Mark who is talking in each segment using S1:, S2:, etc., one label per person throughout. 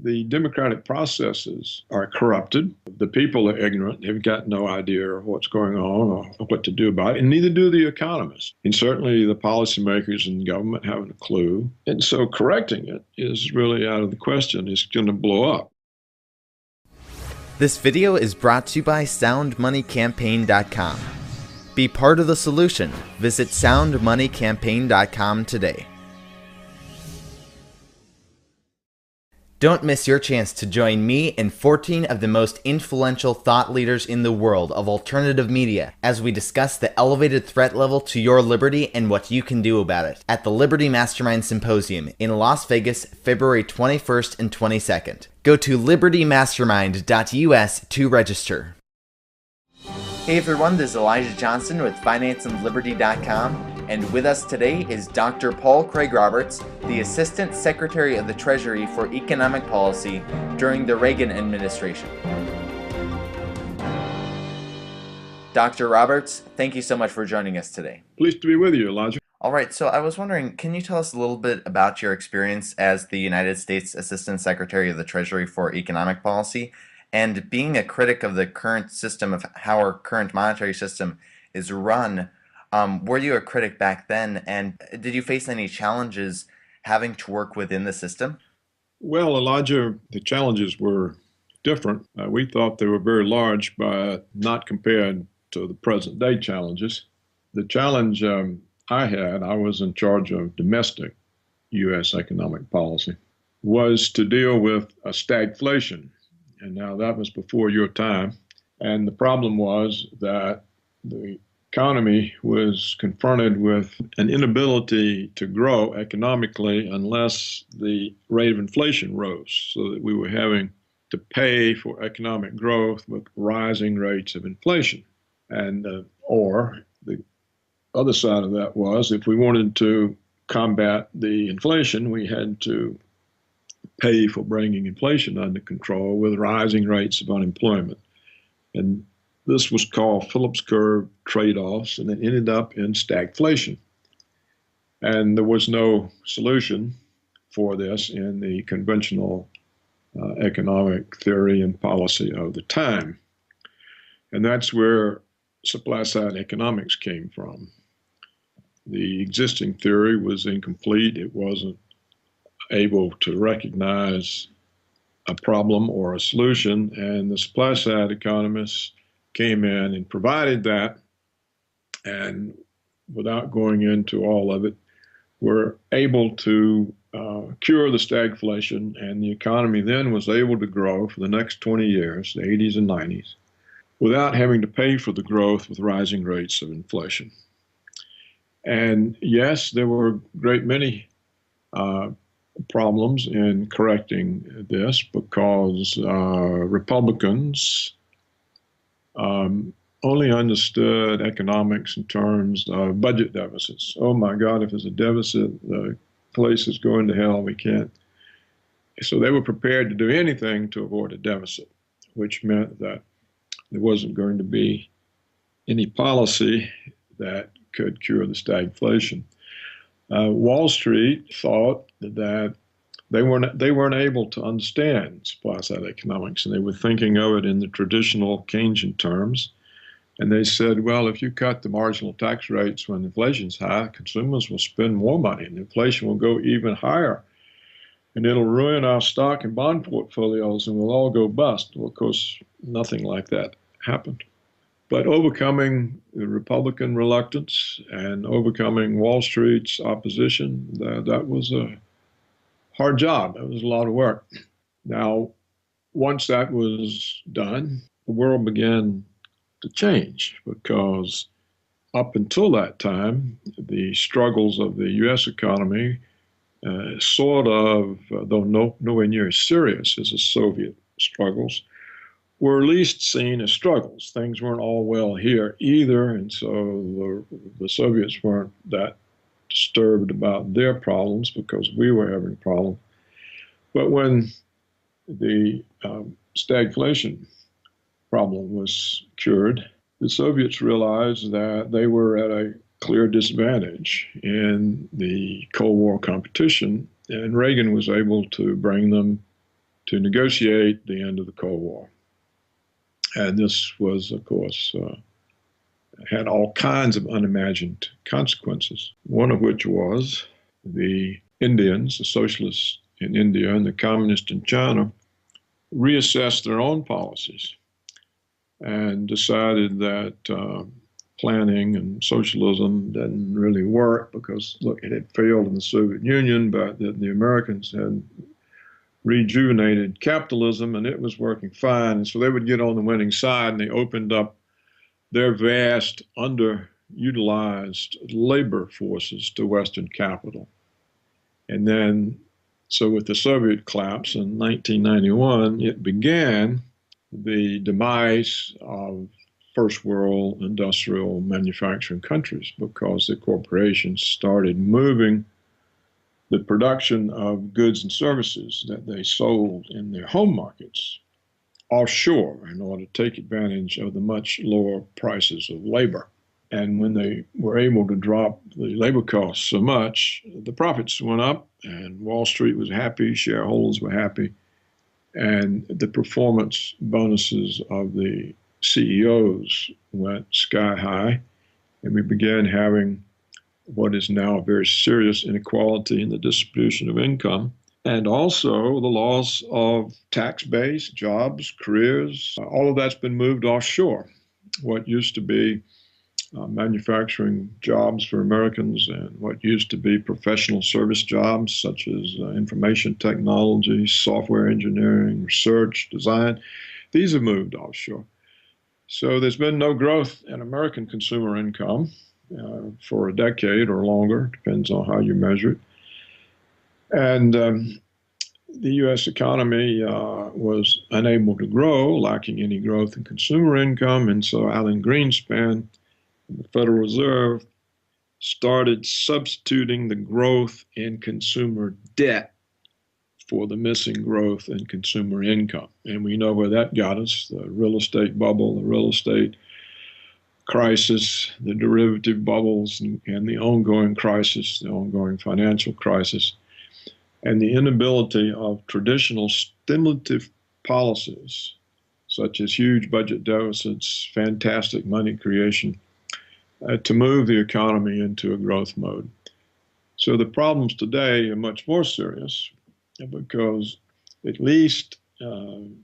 S1: The democratic processes are corrupted. The people are ignorant. They've got no idea what's going on or what to do about it, and neither do the economists. And certainly the policymakers in government haven't a clue. And so correcting it is really out of the question. It's going to blow up.
S2: This video is brought to you by SoundMoneyCampaign.com. Be part of the solution. Visit SoundMoneyCampaign.com today. Don't miss your chance to join me and 14 of the most influential thought leaders in the world of alternative media as we discuss the elevated threat level to your liberty and what you can do about it at the Liberty Mastermind Symposium in Las Vegas, February 21st and 22nd. Go to libertymastermind.us to register. Hey everyone, this is Elijah Johnson with FinanceAndLiberty.com. And with us today is Dr. Paul Craig Roberts, the Assistant Secretary of the Treasury for Economic Policy during the Reagan administration. Dr. Roberts, thank you so much for joining us today.
S1: Pleased to be with you, Elijah.
S2: All right, so I was wondering, can you tell us a little bit about your experience as the United States Assistant Secretary of the Treasury for Economic Policy and being a critic of the current system of how our current monetary system is run? Were you a critic back then, and did you face any challenges having to work within the system?
S1: Well, Elijah, the challenges were different. We thought they were very large, but not compared to the present day challenges. The challenge I was in charge of domestic U.S. economic policy, was to deal with a stagflation. And now that was before your time. And the problem was that the economy was confronted with an inability to grow economically unless the rate of inflation rose, so that we were having to pay for economic growth with rising rates of inflation. And or the other side of that was, if we wanted to combat the inflation, we had to pay for bringing inflation under control with rising rates of unemployment. And this was called Phillips curve trade-offs, and it ended up in stagflation. And there was no solution for this in the conventional economic theory and policy of the time. And that's where supply-side economics came from. The existing theory was incomplete. It wasn't able to recognize a problem or a solution, and the supply-side economists came in and provided that, and without going into all of it, were able to cure the stagflation, and the economy then was able to grow for the next 20 years, the 80s and 90s, without having to pay for the growth with rising rates of inflation. And yes, there were a great many problems in correcting this, because Republicans only understood economics in terms of budget deficits. Oh my God, if there's a deficit, the place is going to hell. We can't. So they were prepared to do anything to avoid a deficit, which meant that there wasn't going to be any policy that could cure the stagflation. Wall Street thought that they weren't able to understand supply-side economics, and they were thinking of it in the traditional Keynesian terms. And they said, well, if you cut the marginal tax rates when inflation's high, consumers will spend more money, and inflation will go even higher. And it'll ruin our stock and bond portfolios, and we'll all go bust. Well, of course, nothing like that happened. But overcoming the Republican reluctance and overcoming Wall Street's opposition, that was a hard job. It was a lot of work. Now, once that was done, the world began to change, because up until that time, the struggles of the U.S. economy, sort of, though nowhere near as serious as the Soviet struggles, were at least seen as struggles. Things weren't all well here either, and so the Soviets weren't that disturbed about their problems because we were having problems. But when the stagflation problem was cured, the Soviets realized that they were at a clear disadvantage in the Cold War competition, and Reagan was able to bring them to negotiate the end of the Cold War. And this was, of course, had all kinds of unimagined consequences, one of which was the Indians, the socialists in India and the communists in China, reassessed their own policies and decided that planning and socialism didn't really work because, look, it had failed in the Soviet Union, but the Americans had rejuvenated capitalism and it was working fine. And so they would get on the winning side, and they opened up their vast, underutilized labor forces to Western capital. And then, so with the Soviet collapse in 1991, it began the demise of first world industrial manufacturing countries because the corporations started moving the production of goods and services that they sold in their home markets offshore in order to take advantage of the much lower prices of labor. And when they were able to drop the labor costs so much, the profits went up and Wall Street was happy, shareholders were happy, and the performance bonuses of the CEOs went sky high, and we began having what is now a very serious inequality in the distribution of income, and also the loss of tax base, jobs, careers. All of that's been moved offshore. What used to be manufacturing jobs for Americans and what used to be professional service jobs such as information technology, software engineering, research, design, these have moved offshore. So there's been no growth in American consumer income for a decade or longer, depends on how you measure it. And the U.S. economy was unable to grow, lacking any growth in consumer income. And so Alan Greenspan, the Federal Reserve, started substituting the growth in consumer debt for the missing growth in consumer income. And we know where that got us, the real estate bubble, the real estate crisis, the derivative bubbles, and the ongoing crisis, the ongoing financial crisis, and the inability of traditional stimulative policies, such as huge budget deficits, fantastic money creation, to move the economy into a growth mode. So the problems today are much more serious because at least in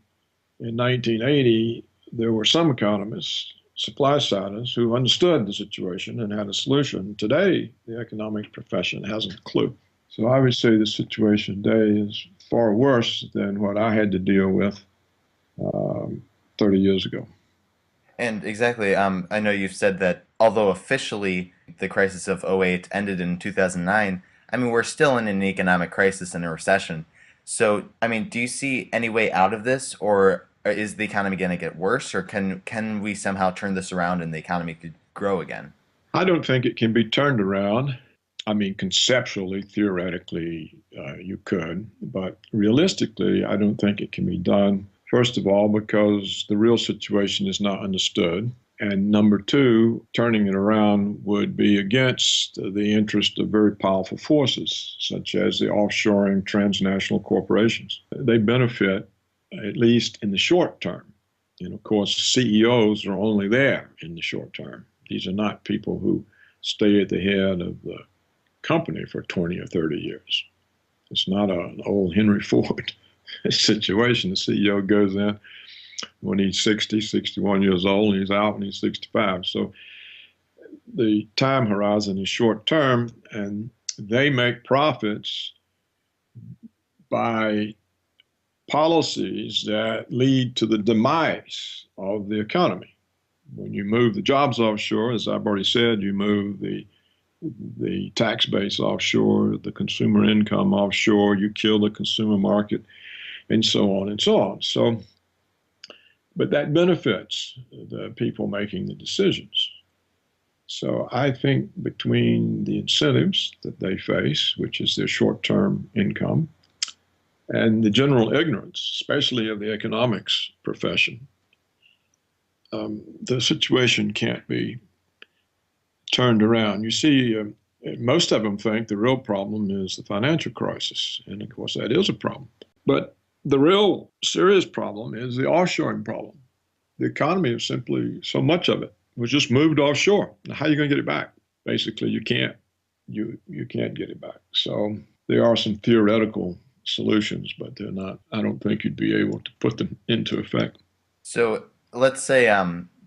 S1: 1980, there were some economists, supply siders, who understood the situation and had a solution. Today, the economic profession hasn't a clue. So I would say the situation today is far worse than what I had to deal with 30 years ago.
S2: And exactly, I know you've said that although officially the crisis of '08 ended in 2009, I mean, we're still in an economic crisis and a recession. So, I mean, do you see any way out of this, or is the economy going to get worse, or can we somehow turn this around and the economy could grow again?
S1: I don't think it can be turned around. I mean, conceptually, theoretically, you could, but realistically, I don't think it can be done. First of all, because the real situation is not understood. And number two, turning it around would be against the interest of very powerful forces, such as the offshoring transnational corporations. They benefit, at least in the short term. And of course, CEOs are only there in the short term. These are not people who stay at the head of the company for 20 or 30 years. It's not an old Henry Ford situation. The CEO goes in when he's 60, 61 years old, and he's out when he's 65. So the time horizon is short term, and they make profits by policies that lead to the demise of the economy. When you move the jobs offshore, as I've already said, you move the tax base offshore, the consumer income offshore, you kill the consumer market, and so on and so on. So, but that benefits the people making the decisions. So I think between the incentives that they face, which is their short-term income, and the general ignorance, especially of the economics profession, the situation can't be turned around. You see, most of them think the real problem is the financial crisis, and of course that is a problem. But The real serious problem is the offshoring problem. The economy is simply so much of it was just moved offshore. Now, how are you going to get it back? Basically, you can't. You can't get it back. So there are some theoretical solutions, but they're not. I don't think you'd be able to put them into effect.
S2: So let's say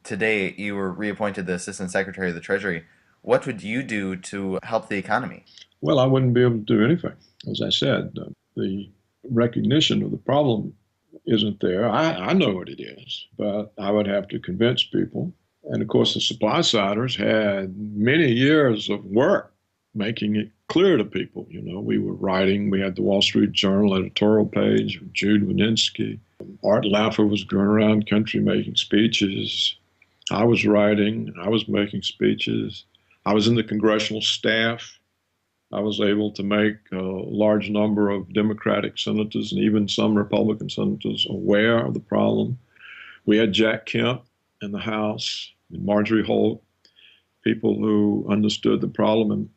S2: today you were reappointed the Assistant Secretary of the Treasury. What would you do to help the economy?
S1: Well, I wouldn't be able to do anything. As I said, the recognition of the problem isn't there. I know what it is, but I would have to convince people. And of course, the supply siders had many years of work making it clear to people. You know, we were writing, we had the Wall Street Journal editorial page with Jude Wanniski. Art Laffer was going around the country making speeches. I was writing, I was making speeches. I was in the congressional staff. I was able to make a large number of Democratic senators and even some Republican senators aware of the problem. We had Jack Kemp in the House and Marjorie Holt, people who understood the problem.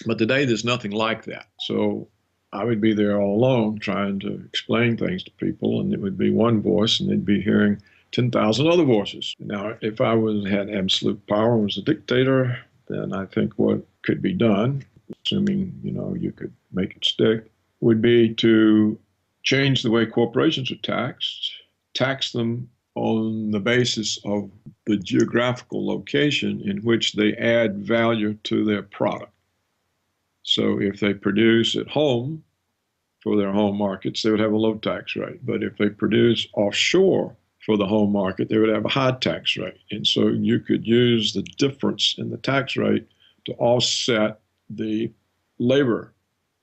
S1: But today there's nothing like that. So I would be there all alone trying to explain things to people, and it would be one voice, and they'd be hearing 10,000 other voices. Now, if I had absolute power and was a dictator, then I think what could be done, assuming you could make it stick, would be to change the way corporations are taxed, tax them on the basis of the geographical location in which they add value to their product. So if they produce at home for their home markets, they would have a low tax rate. But if they produce offshore for the home market, they would have a high tax rate. And so you could use the difference in the tax rate to offset the labor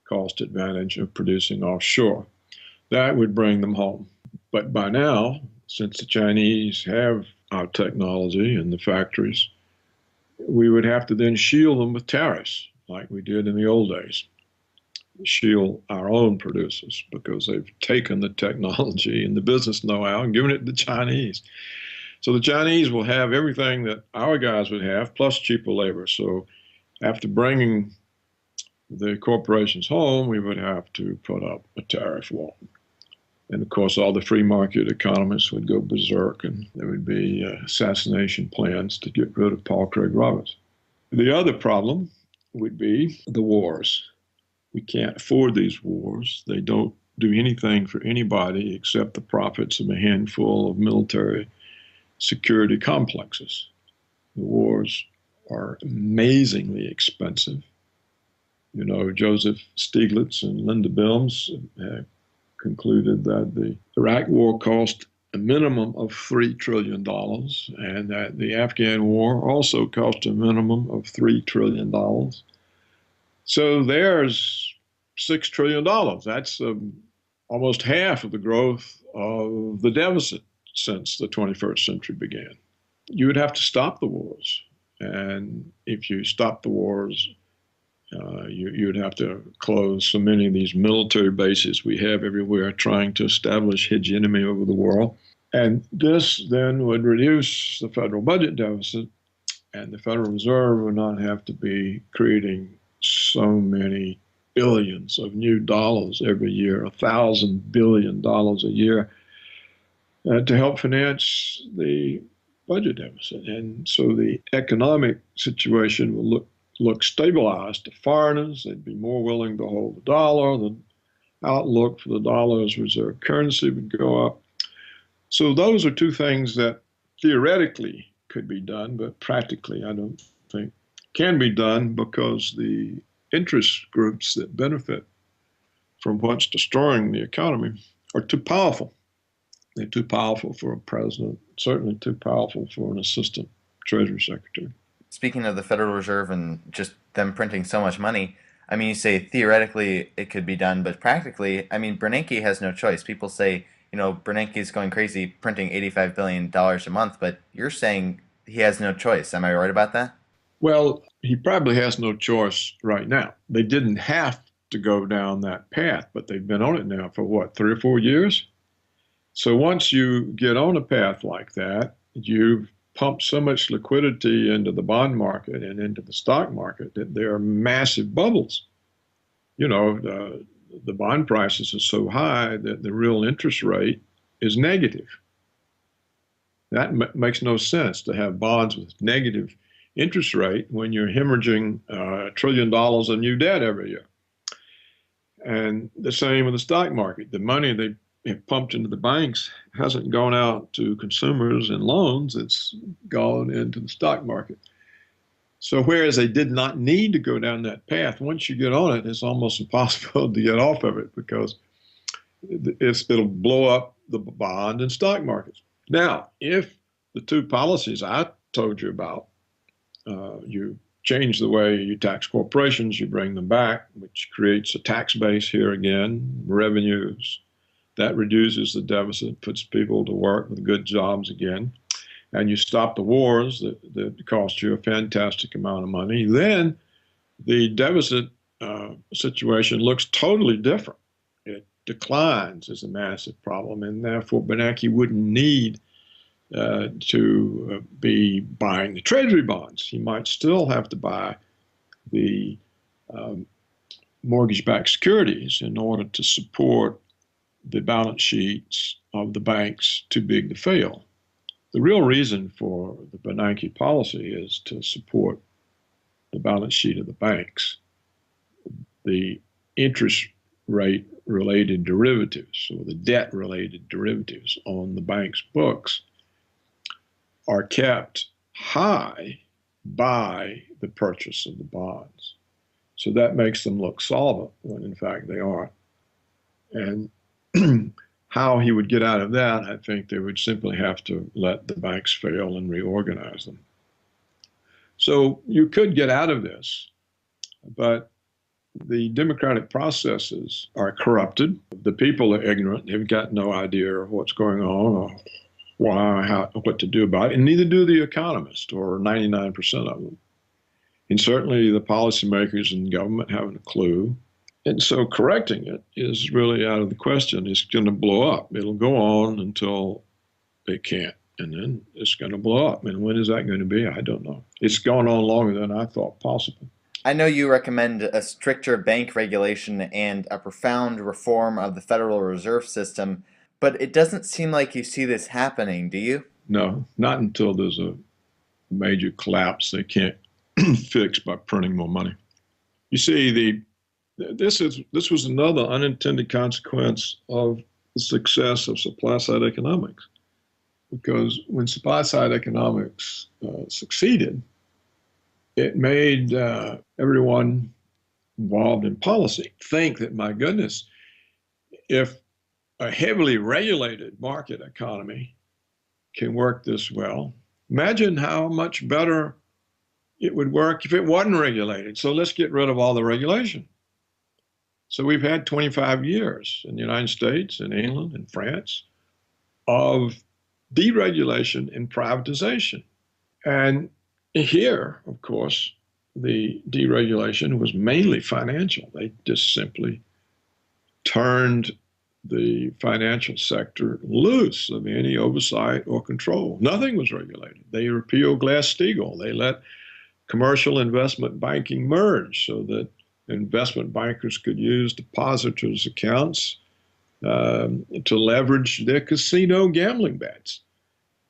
S1: cost advantage of producing offshore. That would bring them home. But by now, since the Chinese have our technology in the factories, we would have to then shield them with tariffs like we did in the old days. Shield our own producers because they've taken the technology and the business know-how and given it to the Chinese. So the Chinese will have everything that our guys would have, plus cheaper labor. So after bringing the corporations home, we would have to put up a tariff wall. And of course, all the free market economists would go berserk, and there would be assassination plans to get rid of Paul Craig Roberts. The other problem would be the wars. We can't afford these wars. They don't do anything for anybody except the profits of a handful of military security complexes. The wars are amazingly expensive. You know, Joseph Stiglitz and Linda Bilmes have concluded that the Iraq war cost a minimum of $3 trillion and that the Afghan war also cost a minimum of $3 trillion. So there's $6 trillion. That's almost half of the growth of the deficit since the 21st century began. You would have to stop the wars. And if you stop the wars, you'd have to close so many of these military bases we have everywhere trying to establish hegemony over the world. And this then would reduce the federal budget deficit, and the Federal Reserve would not have to be creating so many billions of new dollars every year, $1,000 billion a year, to help finance the budget deficit. And so the economic situation will look stabilized to foreigners. They'd be more willing to hold the dollar. The outlook for the dollar as reserve currency would go up. So those are two things that theoretically could be done, but practically I don't think can be done because the interest groups that benefit from what's destroying the economy are too powerful. They're too powerful for a president, certainly too powerful for an assistant treasury secretary.
S2: Speaking of the Federal Reserve and just them printing so much money, I mean, you say theoretically it could be done, but practically, I mean, Bernanke has no choice. People say, Bernanke is going crazy printing $85 billion a month, but you're saying he has no choice. Am I right about that?
S1: Well, he probably has no choice right now. They didn't have to go down that path, but they've been on it now for what, 3 or 4 years? So once you get on a path like that, you've pumped so much liquidity into the bond market and into the stock market that there are massive bubbles. the bond prices are so high that the real interest rate is negative. That makes no sense to have bonds with negative interest rate when you're hemorrhaging $1 trillion of new debt every year. And the same with the stock market. The money they have pumped into the banks hasn't gone out to consumers in loans, it's gone into the stock market. So whereas they did not need to go down that path, once you get on it, it's almost impossible to get off of it because it'll blow up the bond and stock markets. Now, if the two policies I told you about, you change the way you tax corporations, you bring them back, which creates a tax base here again, revenues, that reduces the deficit, puts people to work with good jobs again, and you stop the wars that cost you a fantastic amount of money, then the deficit situation looks totally different. It declines as a massive problem, and therefore Bernanke wouldn't need to be buying the treasury bonds. He might still have to buy the mortgage-backed securities in order to support the balance sheets of the banks too big to fail. The real reason for the Bernanke policy is to support the balance sheet of the banks. The interest rate related derivatives, or the debt related derivatives on the bank's books, are kept high by the purchase of the bonds. So that makes them look solvent when in fact they aren't. And how he would get out of that, I think they would simply have to let the banks fail and reorganize them. So you could get out of this, but the democratic processes are corrupted. The people are ignorant. They've got no idea of what's going on or why, what to do about it, and neither do the economists, or 99% of them. And certainly the policymakers in government haven't a clue. And so correcting it is really out of the question. It's going to blow up. It'll go on until they can't, and then it's going to blow up. And when is that going to be? I don't know. It's gone on longer than I thought possible.
S2: I know you recommend a stricter bank regulation and a profound reform of the Federal Reserve System, but it doesn't seem like you see this happening, do you?
S1: No, not until there's a major collapse they can't fix by printing more money. You see, this was another unintended consequence of the success of supply-side economics, because when supply-side economics succeeded, it made everyone involved in policy think that, my goodness, if a heavily regulated market economy can work this well, imagine how much better it would work if it wasn't regulated. So let's get rid of all the regulation. So we've had 25 years in the United States, in England, and France of deregulation and privatization. And here, of course, the deregulation was mainly financial. They just simply turned the financial sector loose of any oversight or control. Nothing was regulated. They repealed Glass-Steagall. They let commercial investment banking merge so that investment bankers could use depositors' accounts to leverage their casino gambling bets.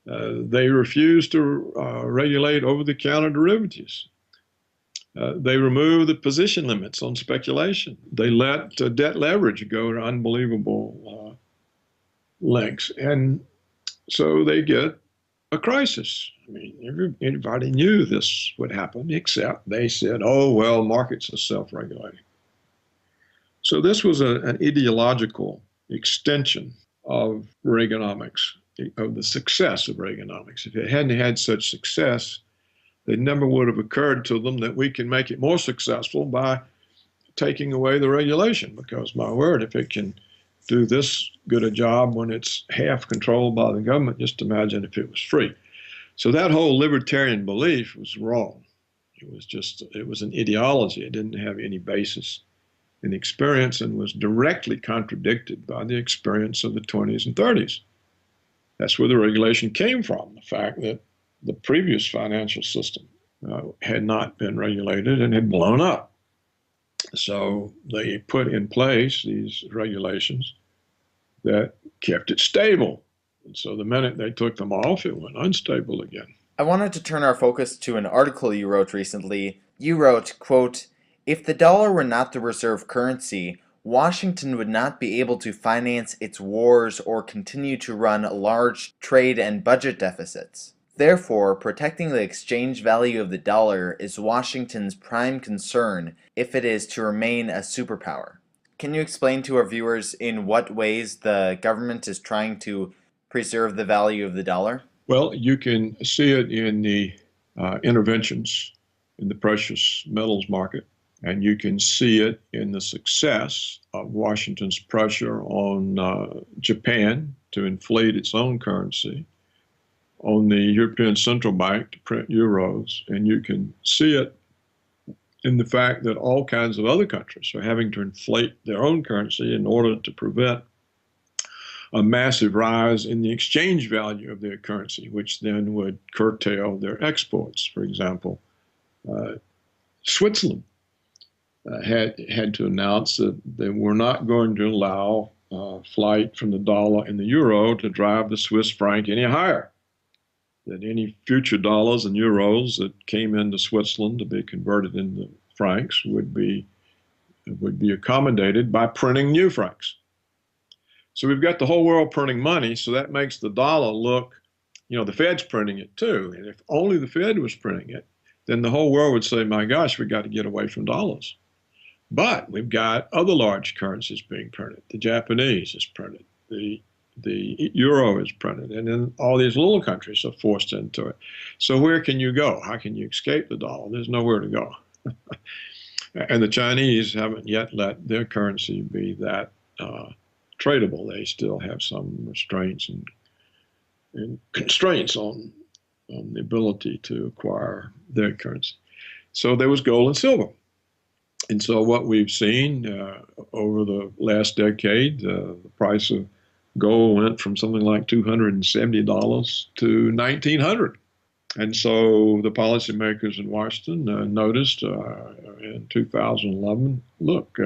S1: They refused to regulate over-the-counter derivatives. They removed the position limits on speculation. They let debt leverage go to unbelievable lengths. And so they get a crisis. I mean, everybody knew this would happen, except they said, oh, well, markets are self-regulating. So this was an ideological extension of Reaganomics, of the success of Reaganomics. If it hadn't had such success, it never would have occurred to them that we can make it more successful by taking away the regulation, because, my word, if it can do this good a job when it's half controlled by the government, just imagine if it was free. So that whole libertarian belief was wrong. It was an ideology. It didn't have any basis in experience and was directly contradicted by the experience of the 20s and 30s. That's where the regulation came from, the fact that the previous financial system had not been regulated and had blown up. So they put in place these regulations that kept it stable. And so the minute they took them off, it went unstable again.
S2: I wanted to turn our focus to an article you wrote recently. You wrote, quote, "If the dollar were not the reserve currency, Washington would not be able to finance its wars or continue to run large trade and budget deficits. Therefore, protecting the exchange value of the dollar is Washington's prime concern if it is to remain a superpower." Can you explain to our viewers in what ways the government is trying to preserve the value of the dollar?
S1: Well, you can see it in the interventions in the precious metals market, and you can see it in the success of Washington's pressure on Japan to inflate its own currency, on the European Central Bank to print euros, and you can see it in the fact that all kinds of other countries are having to inflate their own currency in order to prevent a massive rise in the exchange value of their currency, which then would curtail their exports. For example, Switzerland had to announce that they were not going to allow flight from the dollar and the euro to drive the Swiss franc any higher. That any future dollars and euros that came into Switzerland to be converted into francs would be accommodated by printing new francs. So we've got the whole world printing money, so that makes the dollar look, the Fed's printing it too. And if only the Fed was printing it, then the whole world would say, my gosh, we've got to get away from dollars. But we've got other large currencies being printed. The Japanese is printed. The euro is printed. And then all these little countries are forced into it. So where can you go? How can you escape the dollar? There's nowhere to go. And the Chinese haven't yet let their currency be that tradable. They still have some restraints and constraints on the ability to acquire their currency. So there was gold and silver. And so what we've seen over the last decade, the price of gold went from something like $270 to $1,900. And so the policymakers in Washington noticed in 2011, look,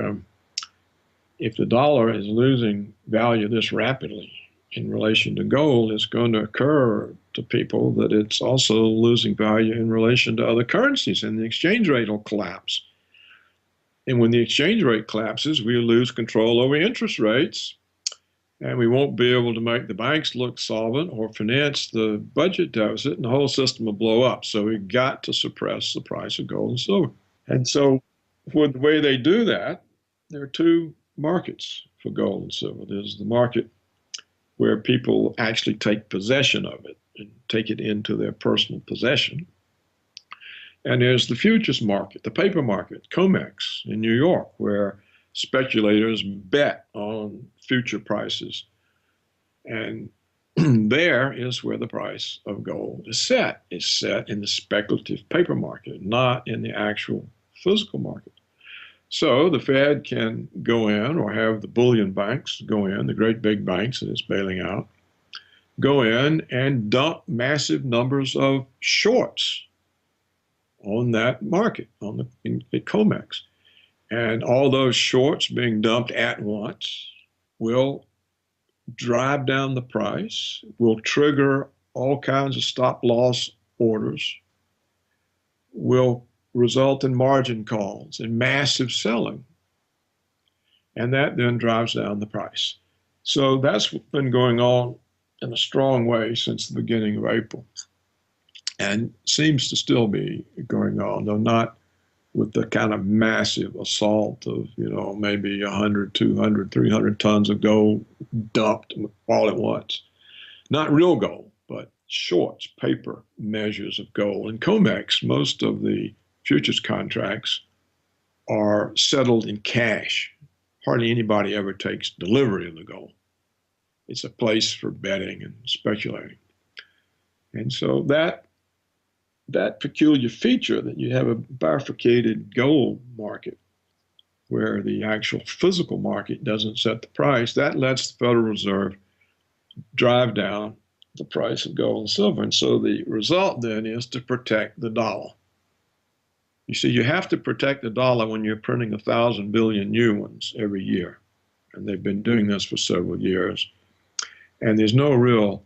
S1: if the dollar is losing value this rapidly in relation to gold, it's going to occur to people that it's also losing value in relation to other currencies, and the exchange rate will collapse. And when the exchange rate collapses, we lose control over interest rates, and we won't be able to make the banks look solvent or finance the budget deficit, and the whole system will blow up. So we've got to suppress the price of gold and silver. And so for the way they do that, there are two markets for gold and silver. There's the market where people actually take possession of it and take it into their personal possession. And there's the futures market, the paper market, COMEX in New York, where speculators bet on future prices. And there is where the price of gold is set. It's set in the speculative paper market, not in the actual physical market. So the Fed can go in, or have the bullion banks go in, the great big banks that it's bailing out, go in and dump massive numbers of shorts on that market, at COMEX. And all those shorts being dumped at once will drive down the price, will trigger all kinds of stop loss orders, will result in margin calls and massive selling. And that then drives down the price. So that's been going on in a strong way since the beginning of April, and seems to still be going on, though not with the kind of massive assault of, maybe 100, 200, 300 tons of gold dumped all at once. Not real gold, but shorts, paper measures of gold. In COMEX, most of the futures contracts are settled in cash. Hardly anybody ever takes delivery of the gold. It's a place for betting and speculating. And so that peculiar feature that you have a bifurcated gold market where the actual physical market doesn't set the price, that lets the Federal Reserve drive down the price of gold and silver. And so the result then is to protect the dollar. You see, you have to protect the dollar when you're printing 1,000 billion new ones every year. And they've been doing this for several years. And there's no real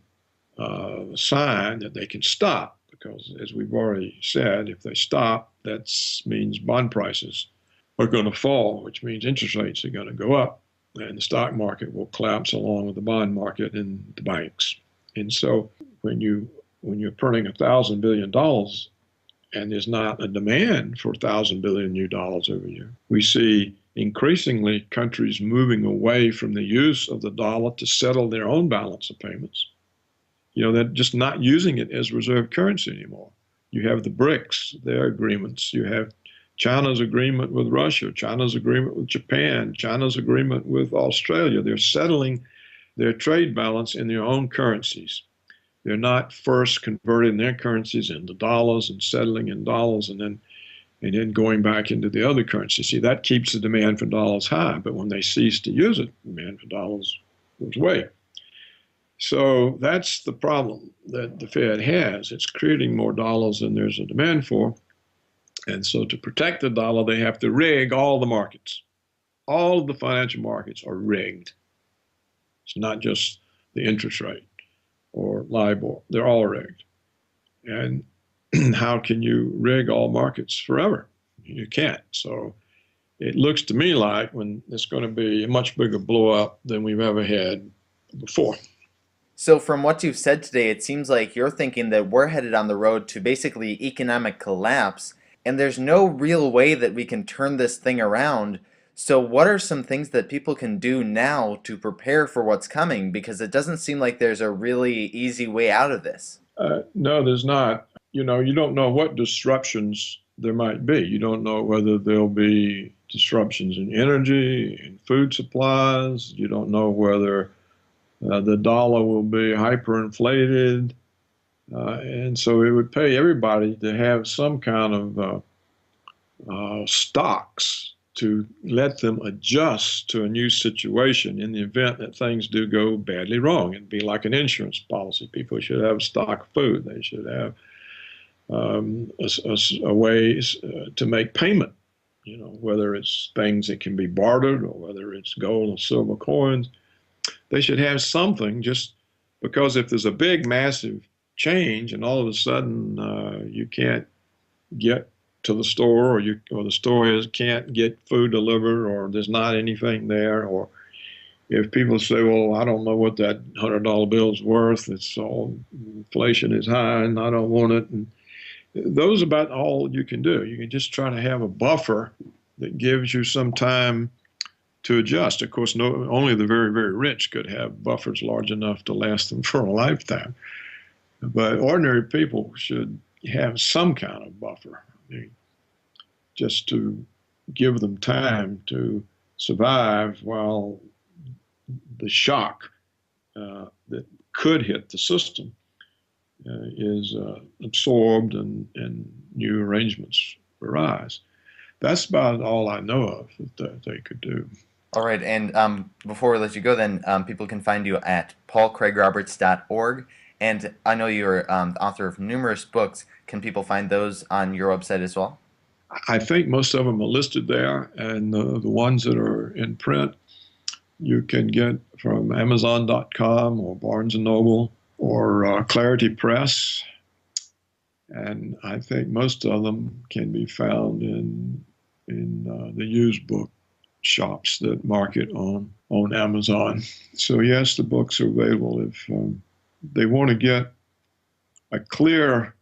S1: sign that they can stop, because as we've already said, if they stop, that means bond prices are going to fall, which means interest rates are going to go up, and the stock market will collapse along with the bond market and the banks. And so when you're printing $1,000 billion and there's not a demand for 1,000 billion new dollars every year, we see increasingly countries moving away from the use of the dollar to settle their own balance of payments. They're just not using it as reserve currency anymore. You have the BRICS, their agreements. You have China's agreement with Russia, China's agreement with Japan, China's agreement with Australia. They're settling their trade balance in their own currencies. They're not first converting their currencies into dollars and settling in dollars and then going back into the other currency. See, that keeps the demand for dollars high, but when they cease to use it, demand for dollars goes away. So that's the problem that the Fed has. It's creating more dollars than there's a demand for. And so to protect the dollar, they have to rig all the markets. All of the financial markets are rigged. It's not just the interest rate or LIBOR. They're all rigged. And how can you rig all markets forever? You can't. So it looks to me like when it's going to be a much bigger blow up than we've ever had before.
S2: So from what you've said today, it seems like you're thinking that we're headed on the road to basically economic collapse, and there's no real way that we can turn this thing around. So what are some things that people can do now to prepare for what's coming? Because it doesn't seem like there's a really easy way out of this.
S1: No, there's not. You don't know what disruptions there might be. You don't know whether there'll be disruptions in energy, in food supplies. You don't know whether the dollar will be hyperinflated. And so it would pay everybody to have some kind of stocks to let them adjust to a new situation in the event that things do go badly wrong. It'd be like an insurance policy. People should have a stock of food. They should have a way to make payment, whether it's things that can be bartered or whether it's gold or silver coins. They should have something, just because if there's a big, massive change and all of a sudden you can't get to the store, or the store can't get food delivered, or there's not anything there, or if people say, well, I don't know what that $100 bill's worth, it's all, inflation is high and I don't want it. And those are about all you can do. You can just try to have a buffer that gives you some time to adjust. Of course, only the very, very rich could have buffers large enough to last them for a lifetime. But ordinary people should have some kind of buffer, just to give them time to survive while the shock that could hit the system is absorbed and new arrangements arise. That's about all I know of that they could do.
S2: All right, and before we let you go then, people can find you at paulcraigroberts.org, and I know you're the author of numerous books. Can people find those on your website as well?
S1: I think most of them are listed there, and the ones that are in print you can get from Amazon.com or Barnes & Noble or Clarity Press, and I think most of them can be found in the used book shops that market on Amazon. So yes, the books are available if they want to get a clear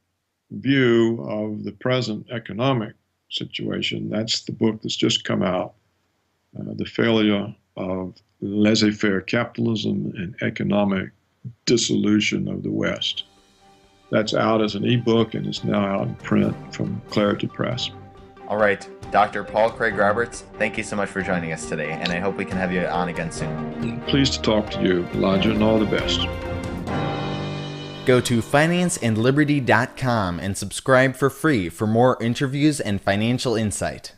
S1: view of the present economic situation. That's the book that's just come out, The Failure of Laissez-Faire Capitalism and Economic Dissolution of the West. That's out as an ebook and it's now out in print from Clarity Press.
S2: All right, Dr. Paul Craig Roberts, thank you so much for joining us today, and I hope we can have you on again soon.
S1: Pleased to talk to you, Elijah, and all the best.
S2: Go to financeandliberty.com and subscribe for free for more interviews and financial insight.